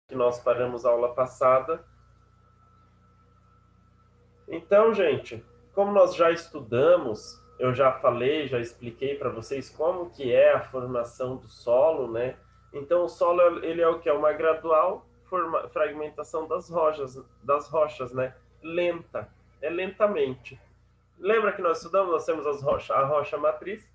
que nós paramos a aula passada. Então, gente, como nós já estudamos, eu já falei, já expliquei para vocês como que é a formação do solo, né? Então, o solo ele é o que é uma gradual fragmentação das rochas, né? Lenta, é lentamente. Lembra que nós estudamos, nós temos a rocha matriz,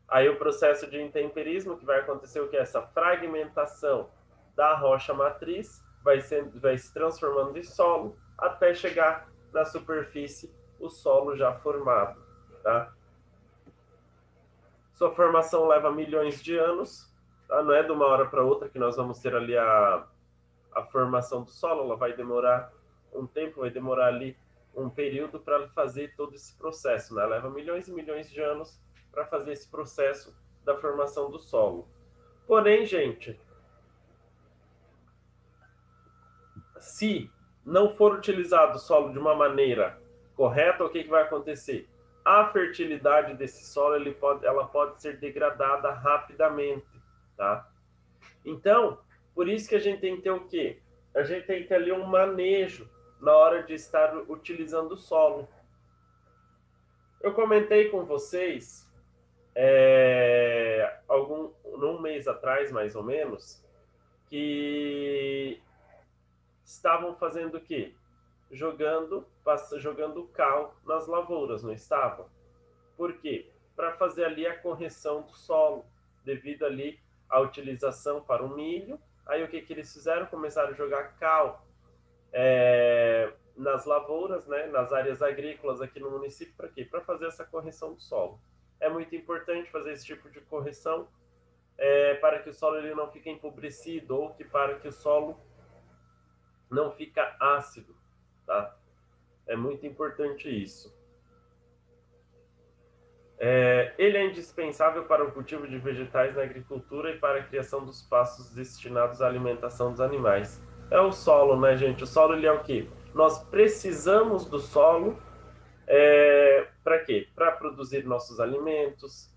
aí o processo de intemperismo, que vai acontecer o que? Essa fragmentação da rocha matriz vai se transformando em solo até chegar na superfície o solo já formado. Tá? Sua formação leva milhões de anos, tá? Não é de uma hora para outra que nós vamos ter ali a formação do solo, ela vai demorar um tempo, vai demorar ali um período para fazer todo esse processo. Né? Leva milhões e milhões de anos para fazer esse processo da formação do solo. Porém, gente, se não for utilizado o solo de uma maneira correta, o que vai acontecer? A fertilidade desse solo ela pode ser degradada rapidamente, tá? Então, por isso que a gente tem que ter o quê? A gente tem que ter ali um manejo na hora de estar utilizando o solo. Eu comentei com vocês num mês atrás, mais ou menos, que estavam fazendo o quê? Jogando cal nas lavouras, não estavam? Por quê? Para fazer ali a correção do solo, devido ali à utilização para o milho. Aí o que eles fizeram? Começaram a jogar cal nas lavouras, né, nas áreas agrícolas aqui no município, para quê? Para fazer essa correção do solo. É muito importante fazer esse tipo de correção para que o solo ele não fique empobrecido ou para que o solo não fique ácido, tá? É muito importante isso. Ele é indispensável para o cultivo de vegetais na agricultura e para a criação dos pastos destinados à alimentação dos animais. É o solo, né, gente? O solo ele é o quê? Nós precisamos do solo para quê? Para produzir nossos alimentos,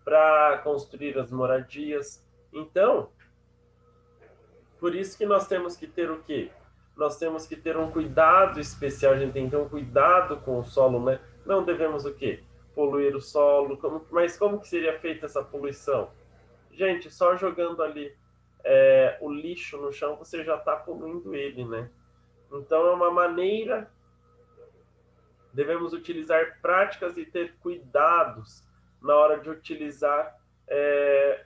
para construir as moradias. Então, por isso que nós temos que ter o quê? Nós temos que ter um cuidado especial, a gente tem que ter um cuidado com o solo, né? Não devemos o quê? Poluir o solo. Mas como que seria feita essa poluição? Gente, só jogando ali o lixo no chão, você já está poluindo ele, né? Então é uma maneira, devemos utilizar práticas e ter cuidados na hora de utilizar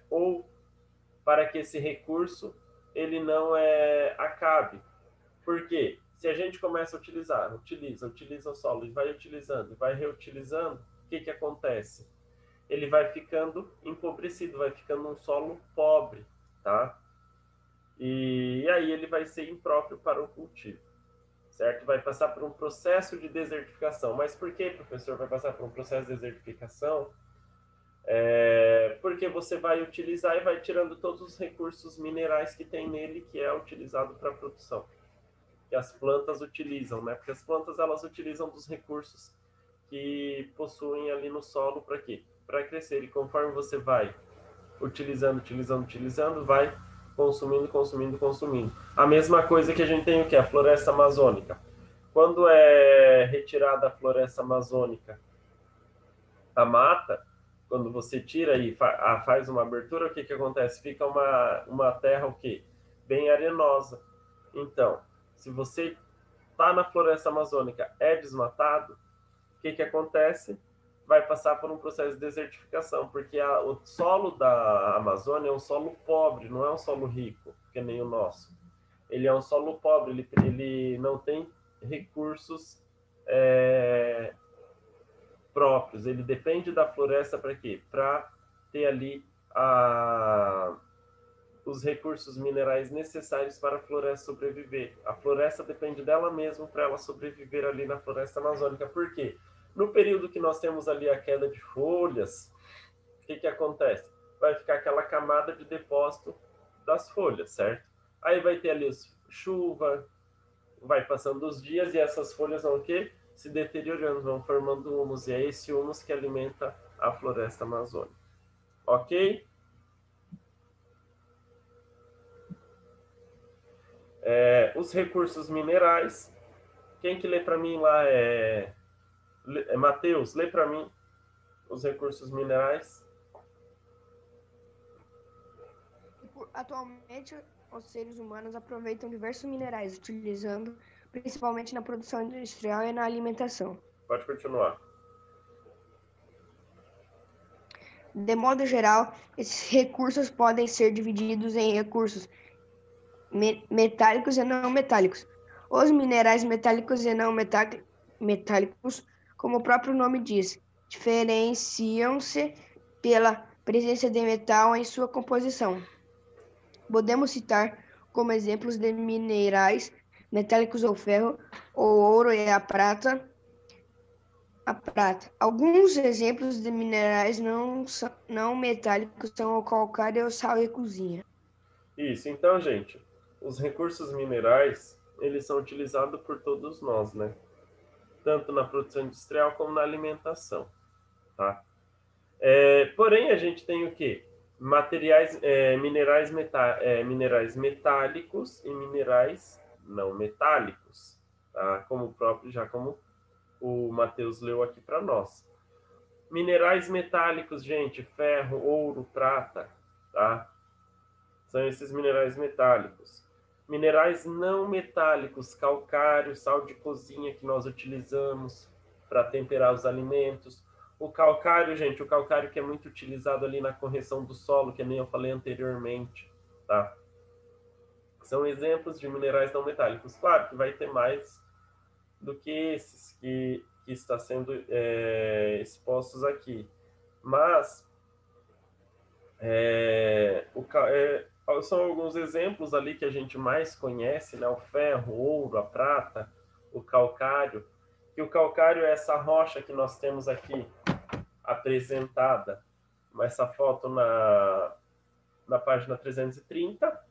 ou para que esse recurso ele não acabe. Por quê? Se a gente começa a utiliza o solo e vai utilizando, vai reutilizando, o que acontece? Ele vai ficando empobrecido, vai ficando um solo pobre, tá? E aí ele vai ser impróprio para o cultivo, certo? Vai passar por um processo de desertificação. Mas por que, professor, vai passar por um processo de desertificação? Porque você vai utilizar e vai tirando todos os recursos minerais que tem nele, que é utilizado para a produção. Que as plantas utilizam, né? Porque as plantas elas utilizam dos recursos que possuem ali no solo para quê? Para crescer. E conforme você vai utilizando, vai consumindo. A mesma coisa que a gente tem o que? A floresta amazônica. Quando é retirada a floresta amazônica, a mata, quando você tira e faz uma abertura, o que acontece? Fica uma terra o quê? Bem arenosa. Então, se você está na floresta amazônica, é desmatado, o que acontece? Vai passar por um processo de desertificação, porque o solo da Amazônia é um solo pobre, não é um solo rico, que nem o nosso. Ele é um solo pobre, ele não tem recursos próprios, ele depende da floresta para quê? Para ter ali os recursos minerais necessários para a floresta sobreviver. A floresta depende dela mesma para ela sobreviver ali na floresta amazônica. Por quê? No período que nós temos ali a queda de folhas, o que acontece? Vai ficar aquela camada de depósito das folhas, certo? Aí vai ter ali chuva, vai passando os dias e essas folhas vão o quê? Se deteriorando, vão formando humus. E é esse humus que alimenta a floresta amazônica. Ok? Os recursos minerais. Quem que lê para mim lá é Matheus, lê para mim os recursos minerais. Atualmente, os seres humanos aproveitam diversos minerais, utilizando principalmente na produção industrial e na alimentação. Pode continuar. De modo geral, esses recursos podem ser divididos em recursos metálicos e não metálicos. Os minerais metálicos e não metálicos, como o próprio nome diz, diferenciam-se pela presença de metal em sua composição. Podemos citar como exemplos de minerais metálicos o ferro, o ouro e a prata. Alguns exemplos de minerais não metálicos são o calcário e o sal e cozinha. Isso, então, gente, os recursos minerais, eles são utilizados por todos nós, né? Tanto na produção industrial como na alimentação, tá? Porém, a gente tem o quê? Minerais metálicos e minerais não metálicos, tá? Como o Matheus leu aqui para nós. Minerais metálicos, gente, ferro, ouro, prata, tá? São esses minerais metálicos. Minerais não metálicos, calcário, sal de cozinha que nós utilizamos para temperar os alimentos. O calcário, gente, o calcário que é muito utilizado ali na correção do solo, que nem eu falei anteriormente, tá? São exemplos de minerais não metálicos. Claro que vai ter mais do que esses que está sendo expostos aqui. Mas são alguns exemplos ali que a gente mais conhece, né? O ferro, o ouro, a prata, o calcário. E o calcário é essa rocha que nós temos aqui apresentada, essa foto na página 330,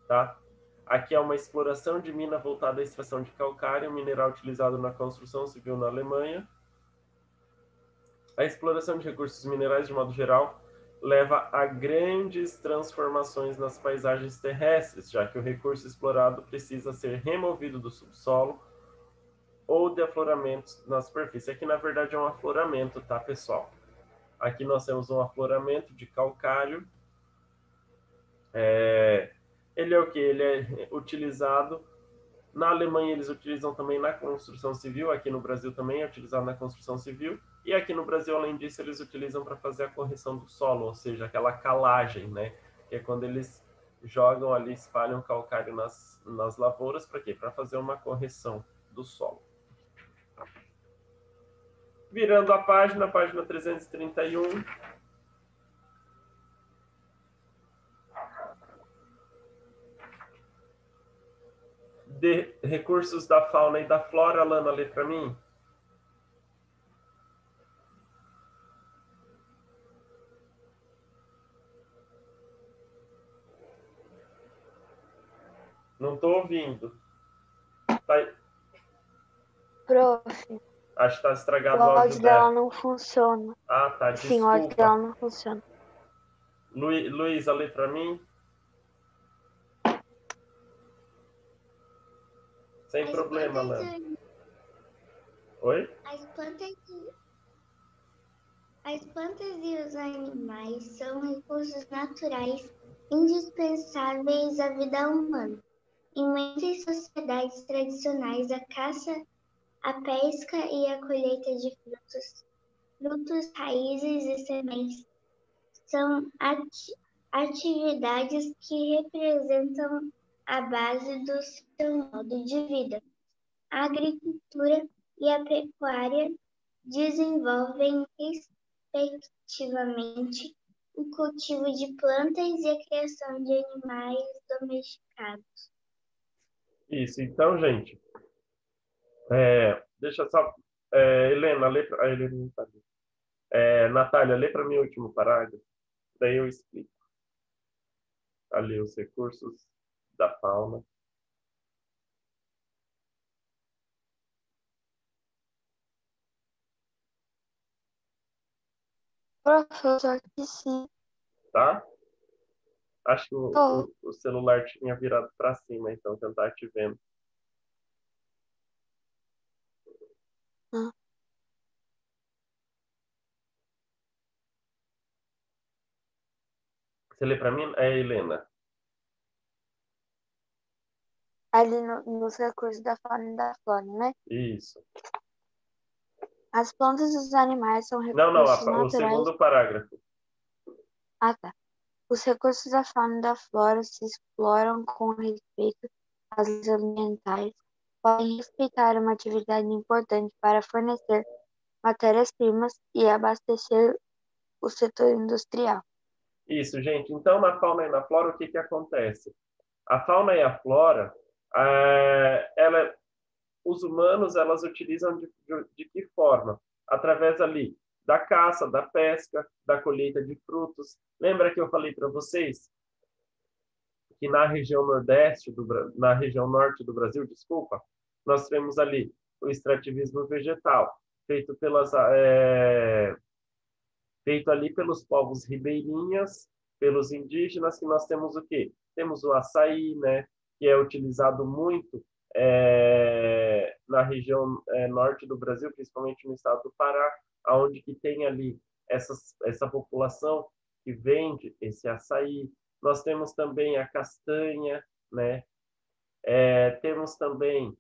tá? Aqui é uma exploração de mina voltada à extração de calcário, mineral utilizado na construção civil na Alemanha. A exploração de recursos minerais, de modo geral, leva a grandes transformações nas paisagens terrestres, já que o recurso explorado precisa ser removido do subsolo ou de afloramentos na superfície. Aqui, na verdade, é um afloramento, tá, pessoal? Aqui nós temos um afloramento de calcário. Ele é o que? Ele é utilizado na Alemanha, eles utilizam também na construção civil. Aqui no Brasil também é utilizado na construção civil. E aqui no Brasil, além disso, eles utilizam para fazer a correção do solo, ou seja, aquela calagem, né? Que é quando eles jogam ali, espalham calcário nas lavouras, para quê? Para fazer uma correção do solo. Virando a página 331. De recursos da fauna e da flora, Lana, lê para mim. Não estou ouvindo. Tá, Prof, acho que está o estragado o áudio áudio dela dela. não funciona. Ah, tá, Sim, o áudio desculpa. dela não funciona. Luísa, lê para mim. Sem problema, Lana. Oi? As plantas e os animais são recursos naturais indispensáveis à vida humana. Em muitas sociedades tradicionais, a caça, a pesca e a colheita de frutos, raízes e sementes são atividades que representam a base do seu modo de vida. A agricultura e a pecuária desenvolvem, respectivamente, o cultivo de plantas e a criação de animais domesticados. Isso, então, gente, deixa só. Helena, lê pra, Helena não tá ali. Natália, lê para mim o último parágrafo, daí eu explico. Ali os recursos da fauna. Professor, que sim. Tá? Acho que Tô. o celular tinha virado para cima, então que eu não tava te vendo. Ah, Você lê para mim? É, Helena. ali nos recursos da fauna e da flora, né? Isso. As plantas e os animais são Não, não, recursos o naturais. segundo parágrafo. Ah, tá. Os recursos da fauna e da flora se exploram com respeito às leis ambientais, podem respeitar uma atividade importante para fornecer matérias-primas e abastecer o setor industrial. Isso, gente. Então, na fauna e na flora, o que que acontece? A fauna e a flora, os humanos, elas utilizam de que forma? Através ali da caça, da pesca, da colheita de frutos. Lembra que eu falei para vocês que na região nordeste, na região norte do Brasil, desculpa, nós temos ali o extrativismo vegetal, feito feito ali pelos povos ribeirinhas, pelos indígenas, que nós temos o quê? Temos o açaí, né, que é utilizado muito na região norte do Brasil, principalmente no estado do Pará, aonde que tem ali essa população que vende esse açaí. Nós temos também a castanha, né? Temos também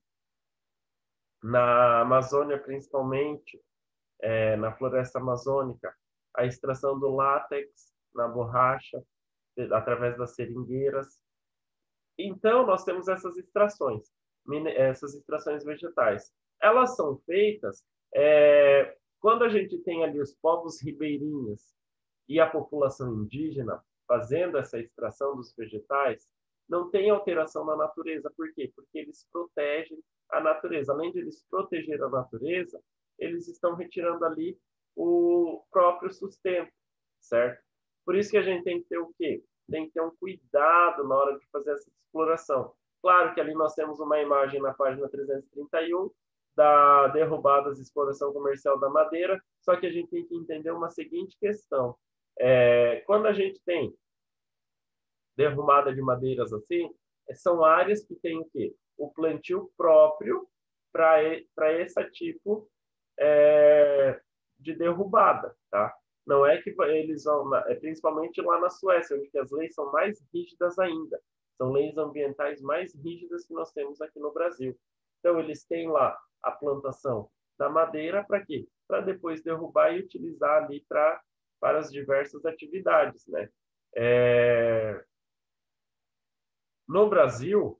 na Amazônia, principalmente, na floresta amazônica, a extração do látex na borracha, através das seringueiras. Então, nós temos essas extrações vegetais. Elas são feitas quando a gente tem ali os povos ribeirinhos e a população indígena fazendo essa extração dos vegetais, não tem alteração na natureza. Por quê? Porque eles protegem a natureza. Além de eles proteger a natureza, eles estão retirando ali o próprio sustento, certo? Por isso que a gente tem que ter o quê? Tem que ter um cuidado na hora de fazer essa exploração. Claro que ali nós temos uma imagem na página 331 da derrubadas e exploração comercial da madeira, só que a gente tem que entender uma seguinte questão. Quando a gente tem derrubada de madeiras assim, são áreas que têm o quê? O plantio próprio para esse tipo de derrubada, tá? Não é que eles vão, principalmente lá na Suécia, onde as leis são mais rígidas ainda. São leis ambientais mais rígidas que nós temos aqui no Brasil. Então, eles têm lá a plantação da madeira para quê? Para depois derrubar e utilizar ali para as diversas atividades, né? No Brasil,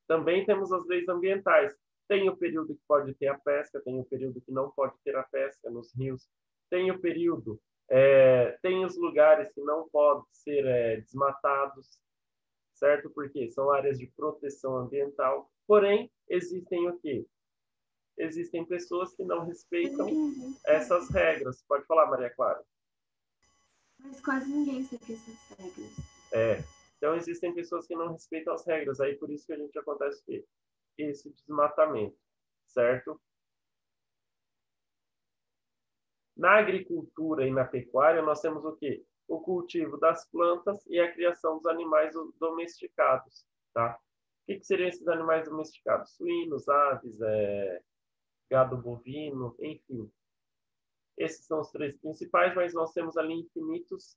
também temos as leis ambientais. Tem o período que pode ter a pesca, tem o período que não pode ter a pesca nos rios, tem o período, tem os lugares que não podem ser desmatados, certo? Porque são áreas de proteção ambiental. Porém, existem o quê? Existem pessoas que não respeitam essas regras. Pode falar, Maria Clara. Mas quase ninguém segue essas regras. Então, existem pessoas que não respeitam as regras. Aí, por isso que a gente acontece o quê? Esse desmatamento, certo? Na agricultura e na pecuária, nós temos o quê? O cultivo das plantas e a criação dos animais domesticados, tá? O que seriam esses animais domesticados? Suínos, aves, gado bovino, enfim. Esses são os três principais, mas nós temos ali infinitos,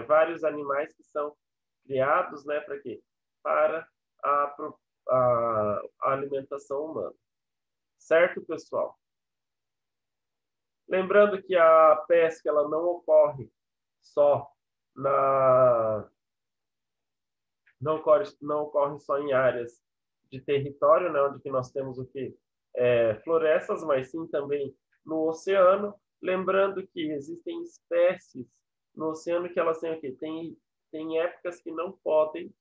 vários animais que são criados, né, para quê? Para a alimentação humana. Certo, pessoal? Lembrando que a pesca ela não ocorre só não ocorre só em áreas de território, né, onde que nós temos o que florestas, mas sim também no oceano. Lembrando que existem espécies no oceano que elas têm o quê? Tem épocas que não podem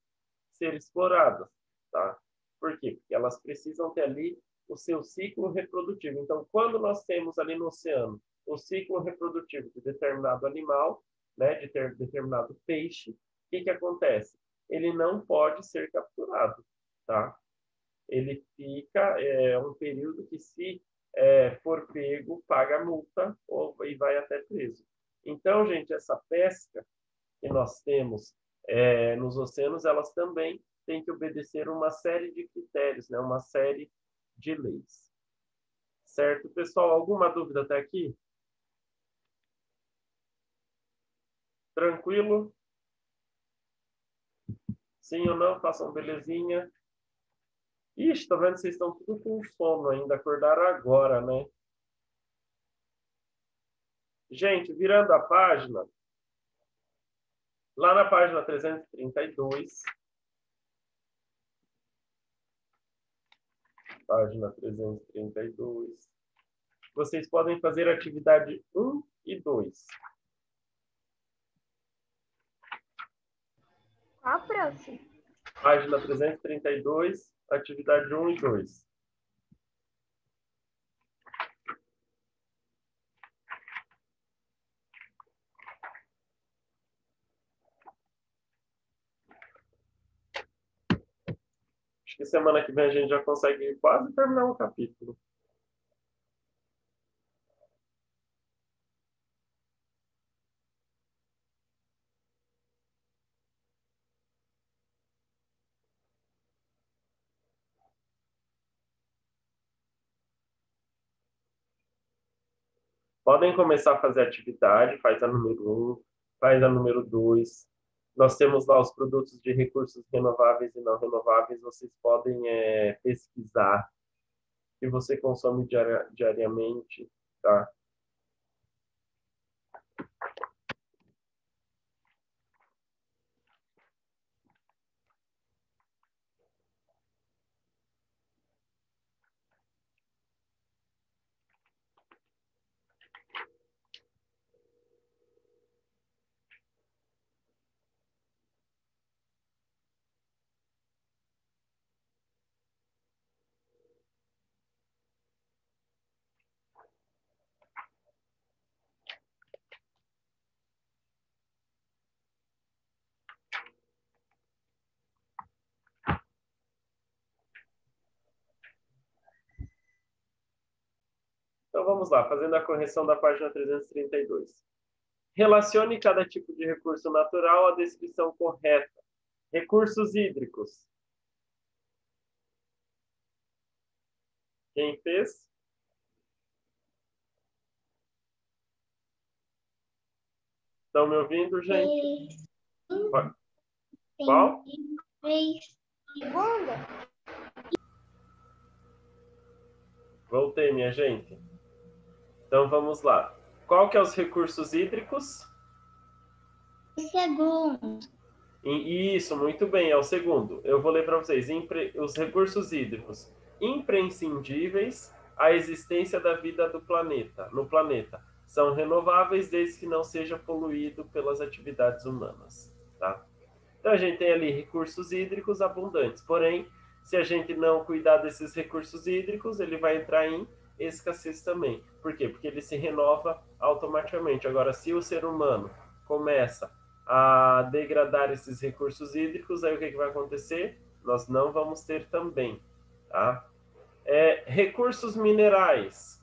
ser exploradas, tá? Por quê? Porque elas precisam ter ali o seu ciclo reprodutivo. Então, quando nós temos ali no oceano o ciclo reprodutivo de determinado animal, né, de determinado peixe, o que acontece? Ele não pode ser capturado, tá? Ele fica um período que, se for pego, paga multa e vai até preso. Então, gente, essa pesca que nós temos nos oceanos, elas também têm que obedecer uma série de critérios, né? Uma série de leis. Certo, pessoal? Alguma dúvida até aqui? Tranquilo? Sim ou não? Façam belezinha. Ixi, tá vendo? Vocês estão tudo com sono ainda. Acordaram agora, né? Gente, virando a página, lá na página 332, página 332, vocês podem fazer atividade 1 e 2. Qual, prof? Página 332, atividade 1 e 2. Acho que semana que vem a gente já consegue quase terminar um capítulo. Podem começar a fazer atividade, faz a número 1, faz a número 2. Nós temos lá os produtos de recursos renováveis e não renováveis. Vocês podem pesquisar que você consome diariamente, tá? Então vamos lá, fazendo a correção da página 332. Relacione cada tipo de recurso natural à descrição correta. Recursos hídricos. Quem fez? Estão me ouvindo, gente? Qual? Segunda. Voltei, minha gente. Então vamos lá. Qual que é os recursos hídricos? Segundo. Isso, muito bem, é o segundo. Eu vou ler para vocês. Os recursos hídricos imprescindíveis à existência da vida no planeta. São renováveis desde que não seja poluído pelas atividades humanas. Tá? Então a gente tem ali recursos hídricos abundantes. Porém, se a gente não cuidar desses recursos hídricos, ele vai entrar em escassez também. Por quê? Porque ele se renova automaticamente. Agora, se o ser humano começa a degradar esses recursos hídricos, aí o que vai acontecer? Nós não vamos ter também. Tá? Recursos minerais.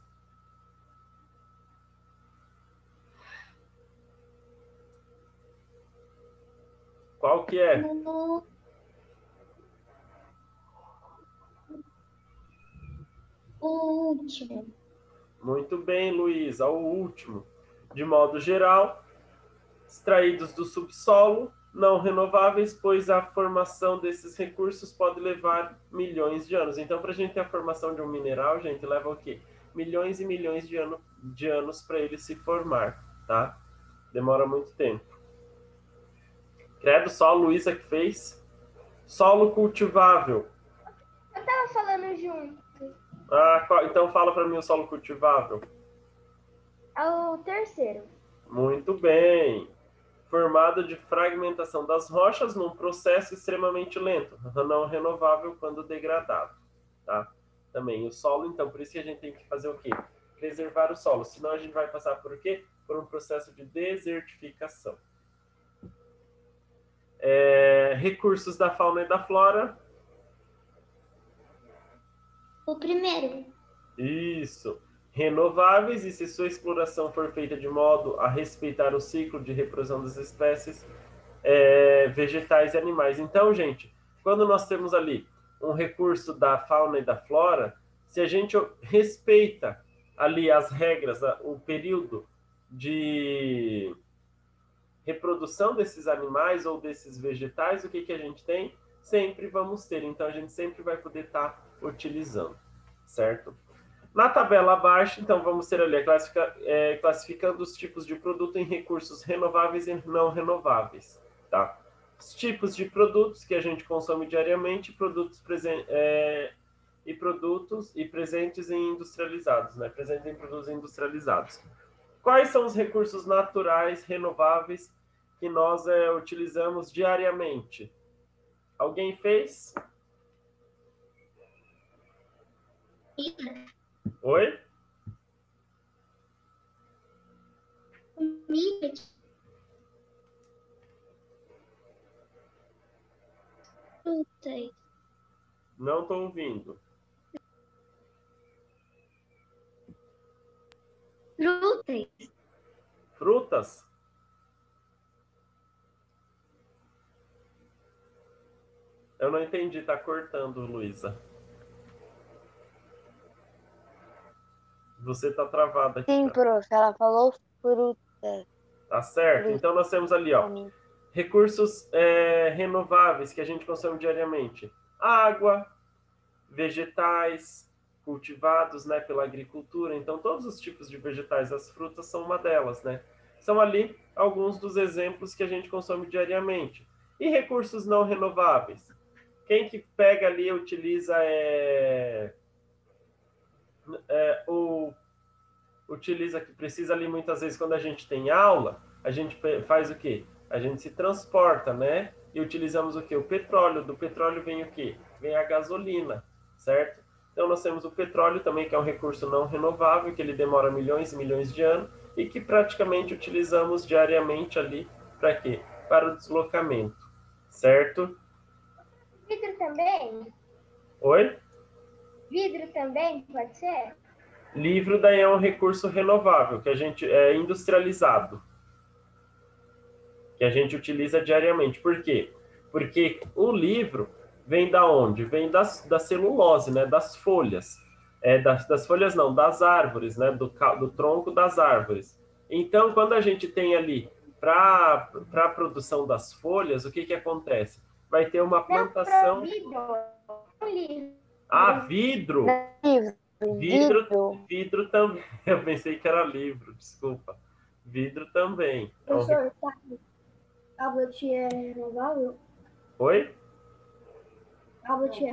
Qual que é? O último. Muito bem, Luísa. O último. De modo geral, extraídos do subsolo, não renováveis, pois a formação desses recursos pode levar milhões de anos. Então, para a gente ter a formação de um mineral, gente, leva o quê? Milhões e milhões de anos para ele se formar, tá? Demora muito tempo. Credo, só a Luísa que fez. Solo cultivável. Eu tava falando junto. Então fala para mim o solo cultivável. É o terceiro. Muito bem. Formado de fragmentação das rochas num processo extremamente lento, não renovável quando degradado. Tá? Também o solo, então, por isso que a gente tem que fazer o quê? Preservar o solo, senão a gente vai passar por quê? Por um processo de desertificação. Recursos da fauna e da flora. O primeiro. Isso. Renováveis, e se sua exploração for feita de modo a respeitar o ciclo de reprodução das espécies, vegetais e animais. Então, gente, quando nós temos ali um recurso da fauna e da flora, se a gente respeita ali as regras, o período de reprodução desses animais ou desses vegetais, o que, que a gente tem? Sempre vamos ter. Então, a gente sempre vai poder estar utilizando, certo? Na tabela abaixo, então, vamos ter ali classificando os tipos de produto em recursos renováveis e não renováveis, tá? Os tipos de produtos que a gente consome diariamente, produtos presentes em industrializados, né? Presentes em produtos industrializados. Quais são os recursos naturais renováveis que nós utilizamos diariamente? Alguém fez? Oi? Frutas. Não estou ouvindo. Frutas. Frutas? Eu não entendi, tá cortando, Luísa. Você tá travada aqui. Sim, Tá? prof, ela falou fruta. Tá certo? Então nós temos ali, ó, recursos renováveis que a gente consome diariamente. Água, vegetais cultivados, né, pela agricultura. Então todos os tipos de vegetais, as frutas são uma delas, né? São ali alguns dos exemplos que a gente consome diariamente. E recursos não renováveis? Quem que pega ali e utiliza utiliza que precisa ali muitas vezes quando a gente tem aula, a gente faz o quê? A gente se transporta, né? E utilizamos o quê? O petróleo. Do petróleo vem o quê? Vem a gasolina, certo? Então nós temos o petróleo também, que é um recurso não renovável, que ele demora milhões e milhões de anos e que praticamente utilizamos diariamente ali para quê? Para o deslocamento, certo? Vidro também? Oi? Vidro também, pode ser? Livro daí é um recurso renovável, que a gente é industrializado, que a gente utiliza diariamente. Por quê? Porque o livro vem da onde? Vem da celulose, né? Das folhas. Das folhas não, das árvores, né? Do tronco das árvores. Então, quando a gente tem ali para a produção das folhas, o que que acontece? Vai ter uma plantação... Ah, vidro! Vidro também. Eu pensei que era livro, desculpa. Vidro também. Professor, tablet é renovável? Oi? Tablet é